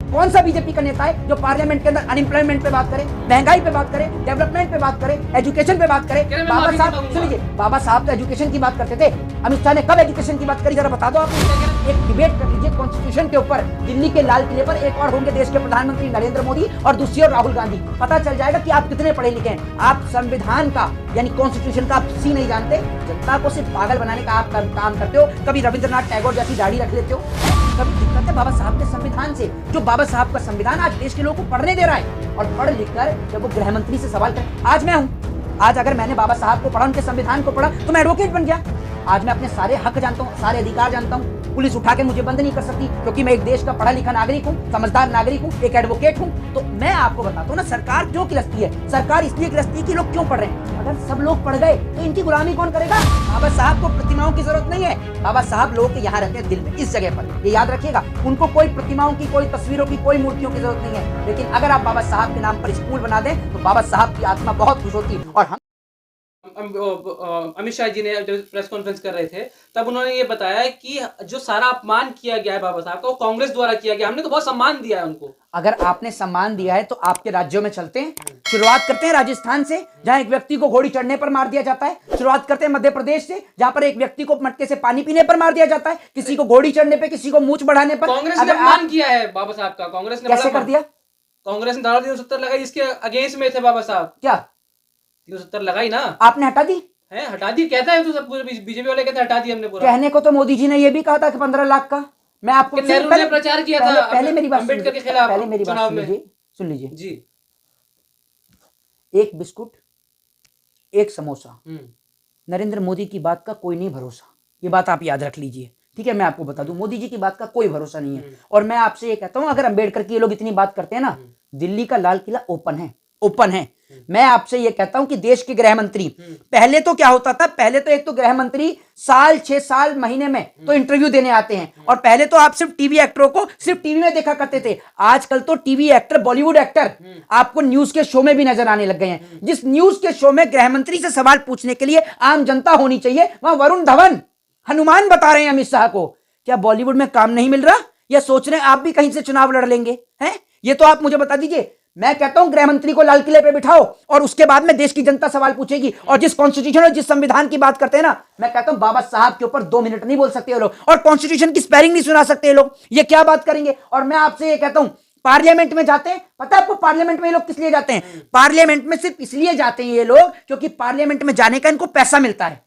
कौन सा बीजेपी का नेता है जो पार्लियामेंट के अंदर अनएम्प्लॉयमेंट पे बात करे, महंगाई पे बात करे, डेवलपमेंट पे बात करे, एजुकेशन पे बात करे? बाबा साहब सुनिए, बाबा साहब तो एजुकेशन की बात करते थे। अमित शाह ने कब एजुकेशन की बात करी, जरा बता दो आप। एक डिबेट कर लीजिए कॉन्स्टिट्यूशन के ऊपर, दिल्ली के लाल किले पर एक और होंगे देश के प्रधानमंत्री नरेंद्र मोदी और दूसरी ओर राहुल गांधी। पता चल जाएगा कि आप कितने पढ़े लिखे हैं। आप संविधान का यानी कॉन्स्टिट्यूशन का आप सी नहीं जानते, जनता को सिर्फ पागल बनाने का आप काम करते हो। कभी रविंद्रनाथ टैगोर जैसी दाढ़ी रख लेते हो, कभी दिक्कत है बाबा साहब के संविधान से। जो बाबा साहब का संविधान आज देश के लोगों को पढ़ने दे रहा है, और पढ़ लिख कर जब वो गृह मंत्री से सवाल कर, आज मैं हूं, आज अगर मैंने बाबा साहब को पढ़ा, उनके संविधान को पढ़ा, तो मैं एडवोकेट बन गया। आज मैं अपने सारे हक जानता हूं, सारे अधिकार जानता हूं। पुलिस उठा के मुझे बंद नहीं कर सकती, क्योंकि मैं एक देश का पढ़ा लिखा नागरिक हूं, समझदार नागरिक हूं, एक एडवोकेट हूं। तो मैं आपको बताता हूं ना, सरकार क्यों किलसती है। सरकार इसलिए किलसती है कि लोग क्यों पढ़ रहे हैं। अगर सब लोग पढ़ गए तो इनकी गुलामी कौन करेगा। बाबा साहब को प्रतिमाओं की जरूरत नहीं है। बाबा साहब लोगों के यहाँ रहते हैं, दिल में, इस जगह पर, ये याद रखिएगा। उनको कोई प्रतिमाओं की, कोई तस्वीरों की, कोई मूर्तियों की जरूरत नहीं है। लेकिन अगर आप बाबा साहब के नाम पर स्कूल बना दें तो बाबा साहब की आत्मा बहुत खुश होती है। और हम अमित शाह जी ने जब प्रेस कॉन्फ्रेंस कर रहे थे, तब उन्होंने ये बताया कि जो सारा अपमान किया गया है बाबा साहब का, वो कांग्रेस द्वारा किया गया। हमने तो बहुत सम्मान दिया है उनको। अगर आपने सम्मान दिया है तो आपके राज्यों में चलते हैं। शुरुआत करते हैं राजस्थान से, जहां एक व्यक्ति को घोड़ी चढ़ने पर मार दिया जाता है। शुरुआत करते हैं मध्य प्रदेश से, जहां पर एक व्यक्ति को मटके से पानी पीने पर मार दिया जाता है, किसी को घोड़ी चढ़ने पे, किसी को मूंछ बढ़ाने पर। कांग्रेस ने अपमान किया है बाबा साहब का। कांग्रेस ने कैसे कर दिया? कांग्रेस ने धारा 370 लगाई, इसके अगेंस्ट में थे बाबा साहब। क्या 370 लगाई ना, आपने हटा दी? है हटा दी, कहता है तो सब बीजेपी वाले कहते हैं हटा दी हमने पूरा। कहने को तो मोदी जी ने यह भी कहा था कि 15 लाख का। मैं आपको नेहरू ने प्रचार किया था पहले मेरी बात अम्बेडकर के खिलाफ, पहले मेरी बात चुनाव में। सुन लीजिए जी। एक बिस्कुट, एक समोसा, नरेंद्र मोदी की बात का कोई नहीं भरोसा। ये बात आप याद रख लीजिए, ठीक है। मैं आपको बता दूं, मोदी जी की बात का कोई भरोसा नहीं है। और मैं आपसे ये कहता हूं, अगर अंबेडकर की ये लोग इतनी बात करते हैं ना, दिल्ली का लाल किला ओपन है, ओपन है। मैं आपसे ये कहता हूं कि देश के गृह मंत्री, पहले तो क्या होता था, पहले तो एक तो गृह मंत्री साल 6 साल महीने में तो इंटरव्यू देने आते हैं। और पहले तो आप सिर्फ टीवी एक्टरों को सिर्फ टीवी में देखा करते थे। आजकल तो टीवी एक्टर, बॉलीवुड एक्टर आपको न्यूज के शो में भी नजर आने लग गए हैं। जिस न्यूज के शो में गृह मंत्री से सवाल पूछने के लिए आम जनता होनी चाहिए, वहां वरुण धवन हनुमान बता रहे हैं अमित शाह को। क्या बॉलीवुड में काम नहीं मिल रहा, या सोच रहे हैं आप भी कहीं से चुनाव लड़ लेंगे? हैं, ये तो आप मुझे बता दीजिए। मैं कहता हूं गृह मंत्री को लाल किले पे बिठाओ, और उसके बाद में देश की जनता सवाल पूछेगी। और जिस कॉन्स्टिट्यूशन और जिस संविधान की बात करते हैं ना, मैं कहता हूं बाबा साहब के ऊपर 2 मिनट नहीं बोल सकते ये लोग, और कॉन्स्टिट्यूशन की स्पेलिंग नहीं सुना सकते ये लोग। ये क्या बात करेंगे? और मैं आपसे ये कहता हूं, पार्लियामेंट में जाते हैं, पता है आपको पार्लियामेंट में ये लोग किस लिए जाते हैं? पार्लियामेंट में सिर्फ इसलिए जाते हैं ये लोग क्योंकि पार्लियामेंट में जाने का इनको पैसा मिलता है।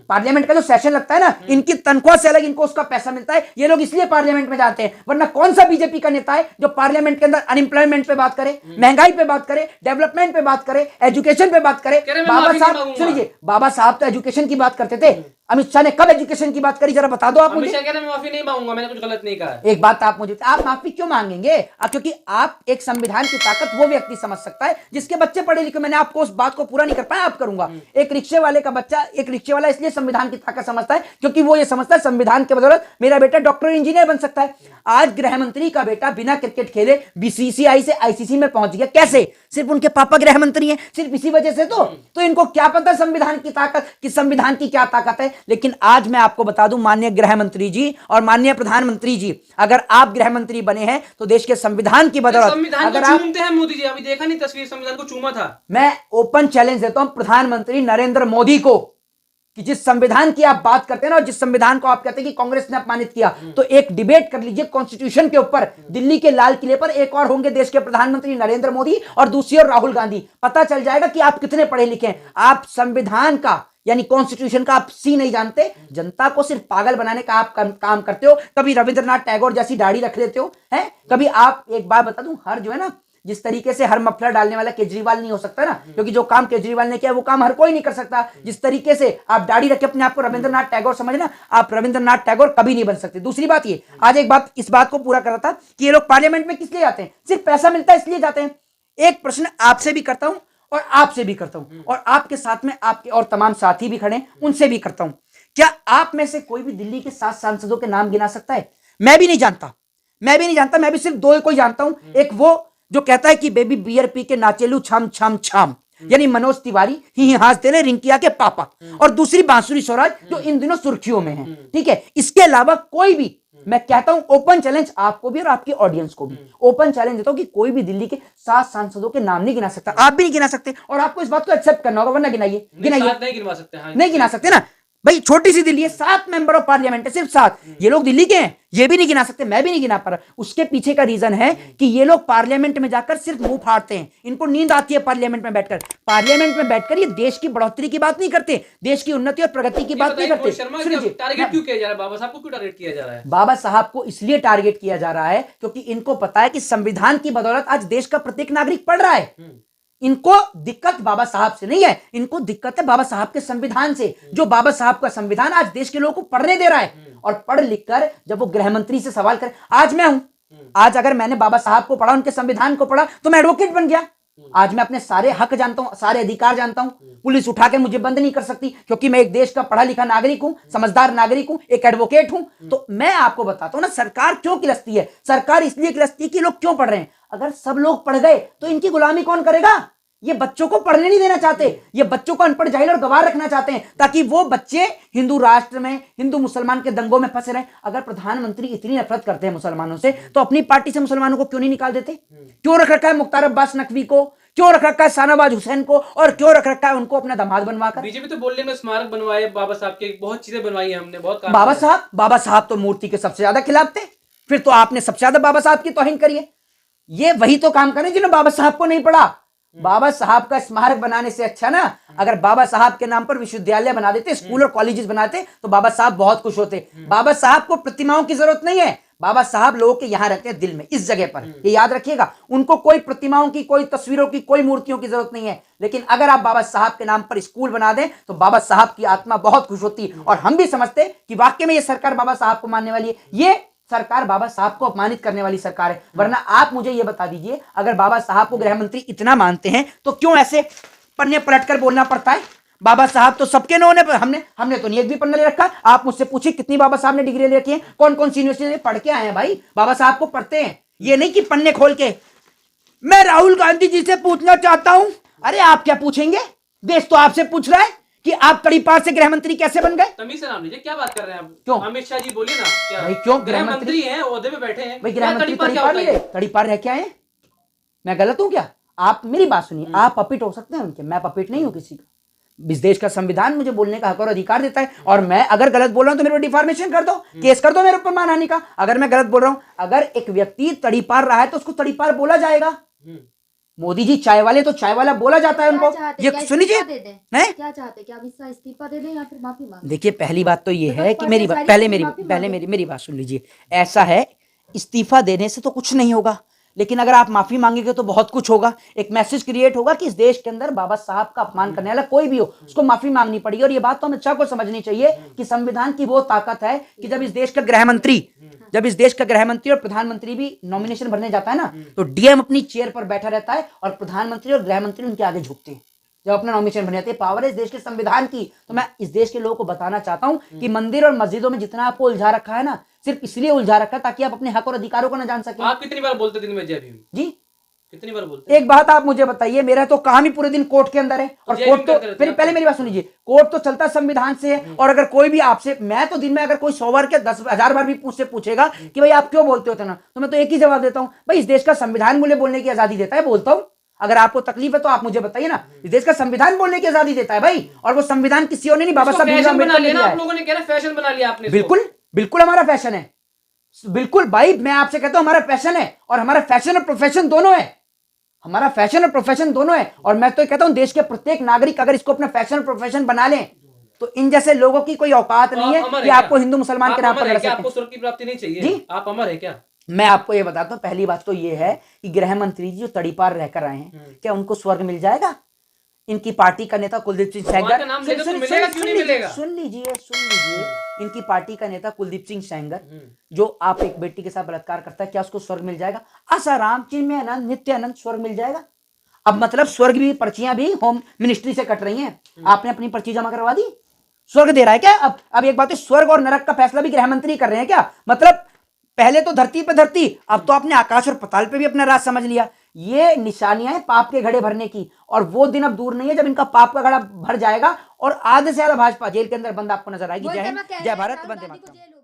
पार्लियामेंट का जो सेशन लगता है ना, इनकी तनख्वाह से अलग इनको उसका पैसा मिलता है। ये लोग इसलिए पार्लियामेंट में जाते हैं। वरना कौन सा बीजेपी का नेता है जो पार्लियामेंट के अंदर अनएम्प्लॉयमेंट पे बात करे, महंगाई पे बात करे, डेवलपमेंट पे बात करे, एजुकेशन पे बात करे? बाबा साहब सुनिए, बाबा साहब तो एजुकेशन की बात करते थे। अमित शाह ने कब एजुकेशन की बात करी, जरा बता दो आप मुझे। अमित शाह कह रहे हैं मैं माफी नहीं मांगूंगा, मैंने कुछ गलत नहीं कहा। एक बात आप मुझे, आप माफी क्यों मांगेंगे? क्योंकि आप एक संविधान की ताकत वो व्यक्ति समझ सकता है जिसके बच्चे पढ़े लिखे। मैंने आपको उस बात को पूरा नहीं कर पाया, आप करूंगा। एक रिक्शे वाले का बच्चा, एक रिक्शे वाला इसलिए संविधान की ताकत समझता है क्योंकि वो ये समझता है संविधान के बदौलत मेरा बेटा डॉक्टर इंजीनियर बन सकता है। आज गृह मंत्री का बेटा बिना क्रिकेट खेले बीसीसीआई से आईसीसी में पहुंच गया। कैसे? सिर्फ उनके पापा गृह मंत्री हैं, सिर्फ इसी वजह से। तो इनको क्या पता संविधान की ताकत, कि संविधान की क्या ताकत है। लेकिन आज मैं आपको बता दूं, माननीय गृह मंत्री जी और माननीय प्रधानमंत्री जी, अगर आप गृह मंत्री बने हैं तो देश के संविधान की बदौलत, अगर आप चूमते हैं मोदी जी, अभी देखा नहीं तस्वीर, संविधान को चूमा था। मैं ओपन चैलेंज देता हूं प्रधानमंत्री नरेंद्र मोदी को कि जिस संविधान की आप बात करते हैं ना, और जिस संविधान को आप कहते हैं कि कांग्रेस ने अपमानित किया, तो एक डिबेट कर लीजिए कॉन्स्टिट्यूशन के ऊपर। दिल्ली के लाल किले पर एक और होंगे देश के प्रधानमंत्री नरेंद्र मोदी और दूसरी ओर राहुल गांधी। पता चल जाएगा कि आप कितने पढ़े लिखे हैं। आप संविधान का यानी कॉन्स्टिट्यूशन का आप सी नहीं जानते, जनता को सिर्फ पागल बनाने का आप काम करते हो। कभी रविंद्रनाथ टैगोर जैसी दाढ़ी रख लेते हो, हैं? कभी आप, एक बात बता दूं, हर जो है ना, जिस तरीके से हर मफलर डालने वाला केजरीवाल नहीं हो सकता ना, क्योंकि जो काम केजरीवाल ने किया वो काम हर कोई नहीं कर सकता। जिस तरीके से आप दाढ़ी रखे अपने आप को रविंद्रनाथ टैगोर समझना, आप रविंद्रनाथ टैगोर कभी नहीं बन सकते। दूसरी बात ये, आज एक बात, इस बात को पूरा कर रहा था कि ये लोग पार्लियामेंट में किस लिए जाते हैं? सिर्फ पैसा मिलता है इसलिए जाते हैं। एक प्रश्न आपसे भी करता हूं और आपसे भी करता हूं, और आपके साथ में आपके और तमाम साथी भी खड़े, उनसे भी करता हूं। क्या आप में से कोई भी दिल्ली के 7 सांसदों के नाम गिना सकता है? मैं भी नहीं जानता, मैं भी सिर्फ 2 को ही जानता हूं। एक वो जो कहता है कि बेबी बियर पी के नाचेलू छम छम छम, यानी मनोज तिवारी, ही हंसते रहे रिंकिया के पापा, और दूसरी बांसुरी स्वराज जो इन दिनों सुर्खियों में है। ठीक है, इसके अलावा कोई भी मैं कहता हूं ओपन चैलेंज आपको भी और आपकी ऑडियंस को भी ओपन चैलेंज देता हूं कि कोई भी दिल्ली के 7 सांसदों के नाम नहीं गिना सकता, आप भी नहीं गिना सकते, और आपको इस बात को एक्सेप्ट करना होगा, वरना गिनाइए। नहीं गिनवा सकते, हाँ, नहीं गिना सकते ना भाई, छोटी सी दिल्ली है, 7 मेंबर ऑफ पार्लियामेंट है, सिर्फ 7। ये लोग दिल्ली के हैं, ये भी नहीं गिना सकते, मैं भी नहीं गिना पा रहा। उसके पीछे का रीजन है कि ये लोग पार्लियामेंट में जाकर सिर्फ मुंह फाड़ते हैं, इनको नींद आती है पार्लियामेंट में बैठकर। पार्लियामेंट में बैठकर ये देश की बढ़ोतरी की बात नहीं करते, देश की उन्नति और प्रगति की बात नहीं करते। टारगेट क्यों किया जा रहा है बाबा साहब को, क्यों टारगेट किया जा रहा है? बाबा साहब को इसलिए टारगेट किया जा रहा है क्योंकि इनको पता है कि संविधान की बदौलत आज देश का प्रत्येक नागरिक पढ़ रहा है। इनको दिक्कत बाबा साहब से नहीं है, इनको दिक्कत है बाबा साहब के संविधान से। जो बाबा साहब का संविधान आज देश के लोगों को पढ़ने दे रहा है, और पढ़ लिख कर जब वो गृह मंत्री से सवाल करे, आज मैं हूं, आज अगर मैंने बाबा साहब को पढ़ा, उनके संविधान को पढ़ा, तो मैं एडवोकेट बन गया। आज मैं अपने सारे हक जानता हूं, सारे अधिकार जानता हूं, पुलिस उठा के मुझे बंद नहीं कर सकती, क्योंकि मैं एक देश का पढ़ा लिखा नागरिक हूं, समझदार नागरिक हूं, एक एडवोकेट हूं। तो मैं आपको बताता हूं ना, सरकार क्यों किलसती है। सरकार इसलिए किलसती है कि लोग क्यों पढ़ रहे हैं। अगर सब लोग पढ़ गए तो इनकी गुलामी कौन करेगा। ये बच्चों को पढ़ने नहीं देना चाहते, ये बच्चों को अनपढ़ जाहिल और गवार रखना चाहते हैं, ताकि वो बच्चे हिंदू राष्ट्र में हिंदू मुसलमान के दंगों में फंसे रहे। अगर प्रधानमंत्री इतनी नफरत करते हैं मुसलमानों से, तो अपनी पार्टी से मुसलमानों को क्यों नहीं निकाल देते? क्यों रख रखा है मुख्तार अब्बास नकवी को, क्यों रख रखा है शाहनवाज हुसैन को, और क्यों रख रखा है उनको अपना दामाद बनवाकर? बीजेपी तो बोल रही है स्मारक बनवाए बाबा साहब के, बहुत चीजें बनवाई है हमने, बहुत काम। बाबा साहब तो मूर्ति के सबसे ज्यादा खिलाफ थे, फिर तो आपने सबसे ज्यादा बाबा साहब की तौहीन करी है। ये वही तो काम करें जिन्होंने बाबा साहब को नहीं पढ़ा। बाबा साहब का स्मारक बनाने से अच्छा ना, अगर बाबा साहब के नाम पर विश्वविद्यालय बना देते, स्कूल और कॉलेजेस बनाते, तो बाबा साहब बहुत खुश होते। बाबा साहब को प्रतिमाओं की जरूरत नहीं है, बाबा साहब लोगों के यहां रहते हैं, दिल में, इस जगह पर, ये याद रखिएगा। उनको कोई प्रतिमाओं की, कोई तस्वीरों की, कोई मूर्तियों की जरूरत नहीं है। लेकिन अगर आप बाबा साहब के नाम पर स्कूल बना दें, तो बाबा साहब की आत्मा बहुत खुश होती, और हम भी समझते कि वाकई में ये सरकार बाबा साहब को मानने वाली है। ये सरकार बाबा साहब को अपमानित करने वाली सरकार है। वरना आप मुझे यह बता दीजिए, अगर बाबा साहब को गृह मंत्री इतना मानते हैं, तो क्यों ऐसे पन्ने पलटकर बोलना पड़ता है? बाबा साहब तो सबके नौने पर, हमने तो नहीं एक भी पन्ना ले रखा। आप मुझसे पूछिए कितनी बाबा साहब ने डिग्री ले रखी है, कौन कौन सी यूनिवर्सिटी में पढ़ के आए हैं भाई। बाबा साहब को पढ़ते हैं, ये नहीं कि पन्ने खोल के। मैं राहुल गांधी जी से पूछना चाहता हूं। अरे आप क्या पूछेंगे, देश तो आपसे पूछ रहा है कि आप तड़ीपार से गृह मंत्री कैसे बन गए। तमीज से नाम लीजिए, क्या बात कर रहे हैं आप? क्यों अमित शाह जी बोलिए ना, क्या भाई, क्यों गृह मंत्री हैं, ओहदे पे बैठे हैं भाई, गृह मंत्री तड़ीपार नहीं रहे, तड़ीपार रह के आए। मैं गलत हूं क्या? आप मेरी बात सुनिए, आप पपिट हो सकते हैं उनके, मैं पपिट नहीं हूं किसी का। इस देश का संविधान मुझे बोलने का हक और अधिकार देता है, और मैं अगर गलत बोल रहा हूं तो मेरे पर डिफॉर्मेशन कर दो, केस कर दो मेरे ऊपर मानहानि का। अगर मैं गलत बोल रहा हूं, अगर एक व्यक्ति तड़ीपार रहा है तो उसको तड़ीपार बोला जाएगा। मोदी जी चाय वाले, तो चाय वाला बोला जाता है उनको। ये सुन लीजिए, क्या चाहते, क्या अमित शाह इस्तीफा दे दें या फिर माफी मांगे? देखिए, पहली बात तो ये है कि मेरी बात सुन लीजिए। ऐसा है, इस्तीफा देने से तो कुछ नहीं होगा, लेकिन अगर आप माफी मांगेंगे तो बहुत कुछ होगा। एक मैसेज क्रिएट होगा कि इस देश के अंदर बाबा साहब का अपमान करने वाला कोई भी हो, उसको माफी मांगनी पड़ेगी। और ये बात तो अमित शाह को समझनी चाहिए कि संविधान की वो ताकत है कि जब इस देश का गृह मंत्री और प्रधानमंत्री भी नॉमिनेशन भरने जाता है ना, तो डीएम अपनी चेयर पर बैठा रहता है और प्रधानमंत्री और गृह मंत्री उनके आगे झुकते हैं जब अपना नॉमिनेशन भरने जाते हैं। पावर है इस देश के संविधान की। तो मैं इस देश के लोगों को बताना चाहता हूं कि मंदिर और मस्जिदों में जितना आपको उलझा रखा है ना, सिर्फ इसलिए उलझा रखा है ताकि आप अपने हक और अधिकारों को न जान सकें। आप कितनी बार बोलते दिन में जय भीम जी? कितनी बार बोलते? एक बात आप मुझे बताइए, मेरा तो काम ही पूरे दिन कोर्ट के अंदर है, और कोर्ट तो फिर पहले मेरी बात सुनिए, कोर्ट तो चलता संविधान से है। और अगर कोई भी आपसे, मैं तो दिन में अगर कोई 100 बार क्या 10,000 बार भी पूछेगा कि भाई आप क्यों बोलते हो ना, तो मैं तो एक ही जवाब देता हूं, भाई इस देश का संविधान मुझे बोलने की आजादी देता है, बोलता हूं। अगर आपको तकलीफ है तो आप मुझे बताइए ना, इस देश का संविधान बोलने की आजादी देता है भाई, और वो संविधान किसी और ने नहीं, बाबा साहब फैशन बना लिया आप लोगों ने, कह रहे फैशन बना लिया आपने। बिल्कुल हमारा फैशन है, बिल्कुल भाई, मैं आपसे कहता हूं हमारा फैशन है, और हमारा फैशन और प्रोफेशन दोनों है, हमारा फैशन और प्रोफेशन दोनों है। और मैं तो कहता हूं देश के प्रत्येक नागरिक अगर इसको अपना फैशन और प्रोफेशन बना लें, तो इन जैसे लोगों की कोई औकात नहीं है कि आपको हिंदू मुसलमान के नाम पर लड़ सकें। आपको स्वर्ग की प्राप्ति नहीं चाहिए जी? आप अमर है क्या? मैं आपको ये बताता हूं, पहली बात तो ये है कि गृह मंत्री जी जो तड़ीपार रहकर आए हैं, क्या उनको स्वर्ग मिल जाएगा? इनकी पार्टी का नेता कुलदीप सिंह सेंगर, सुन लीजिए, इनकी पार्टी का नेता कुलदीप सिंह सेंगर, जो आप एक बेटी के साथ बलात्कार करता है, क्या उसको स्वर्ग मिल जाएगा? आसाराम, चिन्मयानंद, नित्यानंद स्वर्ग मिल जाएगा? अब मतलब स्वर्ग भी, पर्चियां भी होम मिनिस्ट्री से कट रही हैं, आपने अपनी पर्ची जमा करवा दी, स्वर्ग दे रहा है क्या? अब एक बात है, स्वर्ग और नरक का फैसला भी गृह मंत्री कर रहे हैं क्या? मतलब पहले तो धरती पे धरती, अब तो आपने आकाश और पताल पे भी अपना राज समझ लिया। ये निशानियां हैं पाप के घड़े भरने की, और वो दिन अब दूर नहीं है जब इनका पाप का घड़ा भर जाएगा और आधे से ज्यादा भाजपा जेल के अंदर बंद आपको नजर आएगी। जय हिंद, जय भारत, वंदे मातरम।